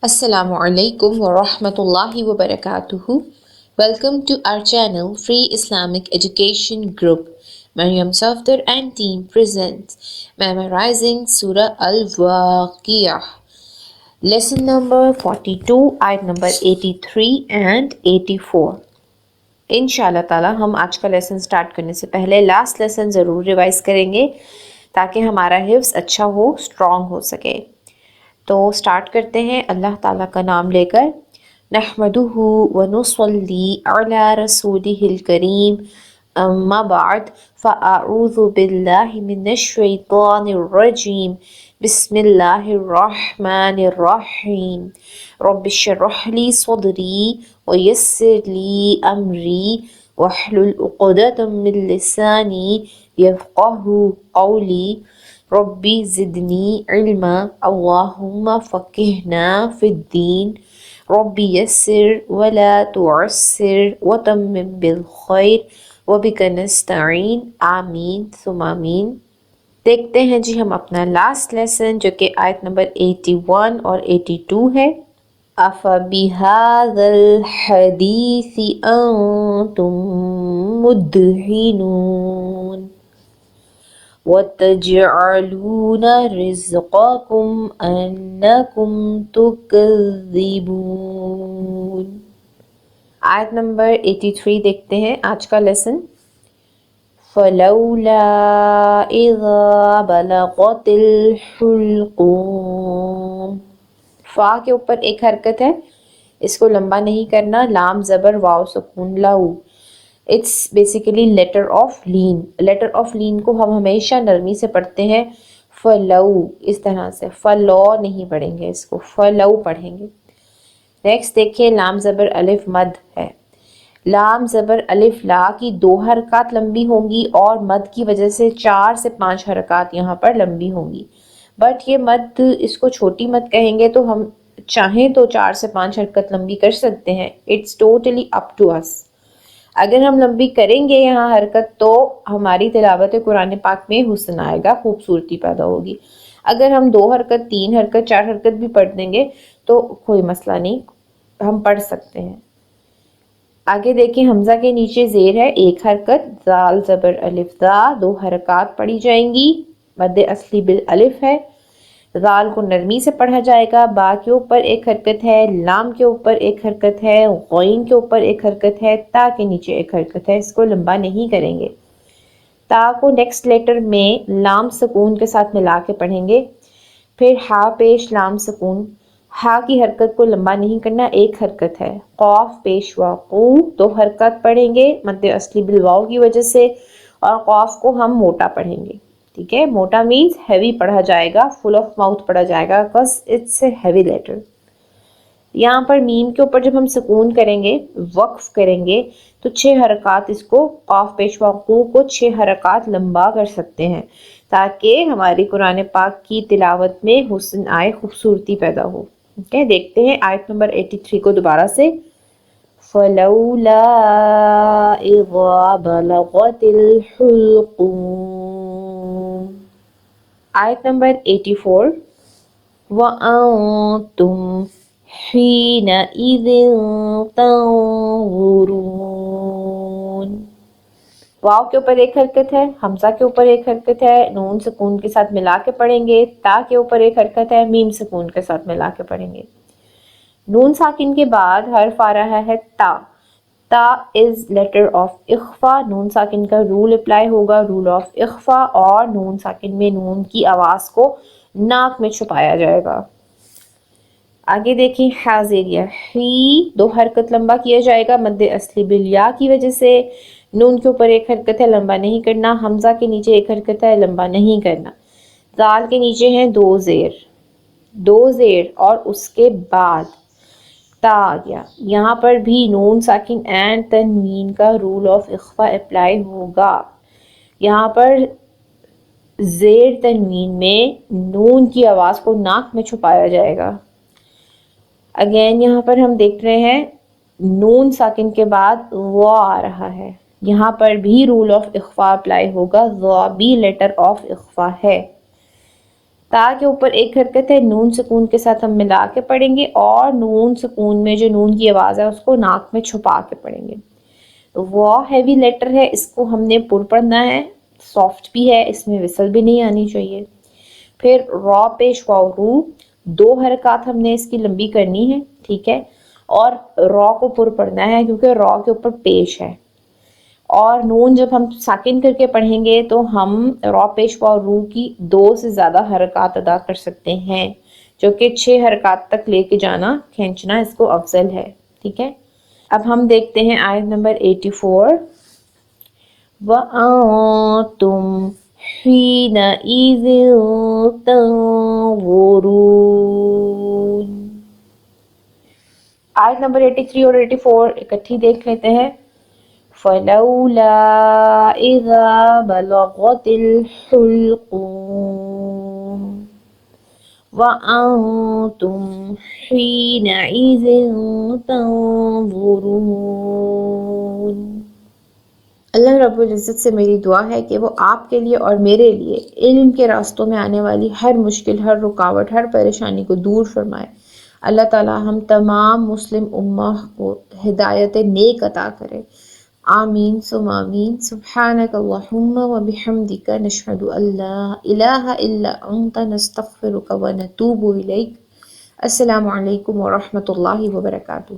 Assalamu alaikum wa rahmatullahi wa barakatuhu. Welcome to our channel Free Islamic Education Group. Maryam Safdar and team presents Memorizing Surah Al-Waqiyah. Lesson number 42, ayat number 83 and 84. انشاءاللہ تعالی ہم آج کا lesson start کرنے سے پہلے last lesson ضرور revise کریں گے تاکہ ہمارا حفظ اچھا ہو، اسٹرانگ ہو سکے۔ تو سٹارٹ کرتے ہیں اللہ تعالیٰ کا نام لے کر۔ نحمدہ ونصلی علی رسولہ الکریم، اما بعد فاعوذ باللہ من الشیطان الرجیم، بسم اللہ الرحمن الرحیم۔ رب اشرح لی صدری ویسر لی امری واحلل عقدۃ من لسانی یفقہوا قولی۔ ربی زدنی علما اللہم فقہنا فی الدین۔ ربی یسر ولا تعسر وتمم بالخیر وبک نستعین، آمین ثم آمین۔ دیکھتے ہیں جی ہم اپنا لاسٹ لیسن جو کہ آیت نمبر 81 اور 82 ہے۔ أَفَبِهَذَا الْحَدِيثِ أَنْتُمْ مُدْهِنُونَ وَتَجْعَلُونَ رِزْقَكُمْ أَنَّكُمْ تُكَذِّبُونَ۔ آیت نمبر 83 دیکھتے ہیں آج کا لیسن۔ فَلَوْلَا إِذَا بَلَغَتِ الْحُلْقُومَ۔ فا کے اوپر ایک حرکت ہے، اس کو لمبا نہیں کرنا، لام زبر واو سکون لاؤ۔ اٹس بیسیکلی لیٹر آف لین۔ لیٹر آف لین کو ہم ہمیشہ نرمی سے پڑھتے ہیں، فلو اس طرح سے، فلو نہیں پڑھیں گے، اس کو فلو پڑھیں گے۔ نیکسٹ دیکھیں لام زبر الف مد ہے۔ لام زبر الف لا کی 2 حرکات لمبی ہوں گی اور مد کی وجہ سے 4 سے 5 حرکات یہاں پر لمبی ہوں گی، بٹ یہ مد اس کو چھوٹی مد کہیں گے تو ہم چاہیں تو 4 سے 5 حرکت لمبی کر سکتے ہیں۔ اٹس ٹوٹلی اپ ٹو اس۔ اگر ہم لمبی کریں گے یہاں حرکت تو ہماری تلاوت قرآن پاک میں حسن آئے گا، خوبصورتی پیدا ہوگی۔ اگر ہم 2 حرکت 3 حرکت 4 حرکت بھی پڑھ دیں گے تو کوئی مسئلہ نہیں، ہم پڑھ سکتے ہیں۔ آگے دیکھیں حمزہ کے نیچے زیر ہے، ایک حرکت، زال زبر الف زا 2 حرکات پڑھی جائیں گی، مد اصلی بالالف ہے۔ زال کو نرمی سے پڑھا جائے گا، با کے اوپر ایک حرکت ہے، لام کے اوپر ایک حرکت ہے، غین کے اوپر ایک حرکت ہے، تا کے نیچے ایک حرکت ہے، اس کو لمبا نہیں کریں گے۔ تا کو نیکسٹ لیٹر میں لام سکون کے ساتھ ملا کے پڑھیں گے، پھر ہا پیش لام سکون، ہا کی حرکت کو لمبا نہیں کرنا، ایک حرکت ہے۔ قاف پیش واقو 2 حرکات پڑھیں گے مد اصلی بالواو کی وجہ سے، اور قاف کو ہم موٹا پڑھیں گے، ٹھیک ہے۔ موٹا مینز ہیوی پڑھا جائے گا، فل آف ماؤتھ پڑھا جائے گا، بس اٹس اے ہیوی لیٹر۔ یہاں پر میم کے اوپر جب ہم سکون کریں گے، وقف کریں گے تو 6 حرکات اس کو، قاف پیش واقو کو 6 حرکات لمبا کر سکتے ہیں تاکہ ہماری قرآن پاک کی تلاوت میں حسن آئے، خوبصورتی پیدا ہو۔ ٹھیک ہے، دیکھتے ہیں آیت نمبر 83 کو دوبارہ سے۔ فَلَوْلَا إِذَا بَلَغَتِ الْحُلْقُومَ۔ آیت نمبر 84۔ وَأَنْتُمْ حِينَئِذٍ تَنْظُرُونَ۔ واو کے اوپر ایک حرکت ہے، حمزہ کے اوپر ایک حرکت ہے، نون سکون کے ساتھ ملا کے پڑھیں گے، تا کے اوپر ایک حرکت ہے، میم سکون کے ساتھ ملا کے پڑھیں گے۔ نون ساکن کے بعد حرف آ رہا ہے تا۔ تا از لیٹر آف اخفا، نون ساکن کا رول اپلائی ہوگا، رول آف اخفا، اور نون ساکن میں نون کی آواز کو ناک میں چھپایا جائے گا۔ آگے دیکھیں حاضریہ، ہی 2 حرکت لمبا کیا جائے گا مد اصلی بالیا کی وجہ سے، نون کے اوپر ایک حرکت ہے، لمبا نہیں کرنا، حمزہ کے نیچے ایک حرکت ہے، لمبا نہیں کرنا۔ زال کے نیچے ہیں 2 زیر، 2 زیر اور اس کے بعد تا آ گیا۔ یہاں پر بھی نون ساکن اینڈ تنوین کا رول آف اخفا اپلائی ہوگا۔ یہاں پر زیر تنوین میں نون کی آواز کو ناک میں چھپایا جائے گا۔ اگین یہاں پر ہم دیکھ رہے ہیں نون ساکن کے بعد وا آ رہا ہے، یہاں پر بھی رول آف اخفا اپلائی ہوگا، وا بھی لیٹر آف اخفا ہے۔ تا کے اوپر ایک حرکت ہے، نون سکون کے ساتھ ہم ملا کے پڑھیں گے، اور نون سکون میں جو نون کی آواز ہے اس کو ناک میں چھپا کے پڑھیں گے۔ وہ ہیوی لیٹر ہے، اس کو ہم نے پر پڑھنا ہے، سافٹ بھی ہے، اس میں وسل بھی نہیں آنی چاہیے۔ پھر را پیش واو رو، 2 حرکات ہم نے اس کی لمبی کرنی ہے، ٹھیک ہے، اور را کو پر پڑھنا ہے کیونکہ را کے اوپر پیش ہے۔ اور نون جب ہم ساکن کر کے پڑھیں گے تو ہم را پیش واو رو کی 2 سے زیادہ حرکات ادا کر سکتے ہیں، جو کہ 6 حرکات تک لے کے جانا، کھینچنا اس کو افضل ہے، ٹھیک ہے۔ اب ہم دیکھتے ہیں آیت نمبر 84۔ وَأَنْتُمْ حِينَئِذٍ تَنْظُرُونَ۔ آیت نمبر 83 اور 84 اکٹھی دیکھ لیتے ہیں۔ فَلَوْلَا إِذَا بَلَغَتِ الْحُلْقُومَ وَأَنْتُمْ حِينَئِذٍ تَنْظُرُونَ۔ اللہ رب العزت سے میری دعا ہے کہ وہ آپ کے لیے اور میرے لیے علم کے راستوں میں آنے والی ہر مشکل، ہر رکاوٹ، ہر پریشانی کو دور فرمائے۔ اللہ تعالی ہم تمام مسلم امہ کو ہدایت نیک عطا کرے، آمین ثم آمین۔ سبحانک اللہم و بحمدک، نشہد ان لا الہ الا انت، نستغفرک و نتوب الیک۔ السلام علیکم ورحمۃ اللہ وبرکاتہ۔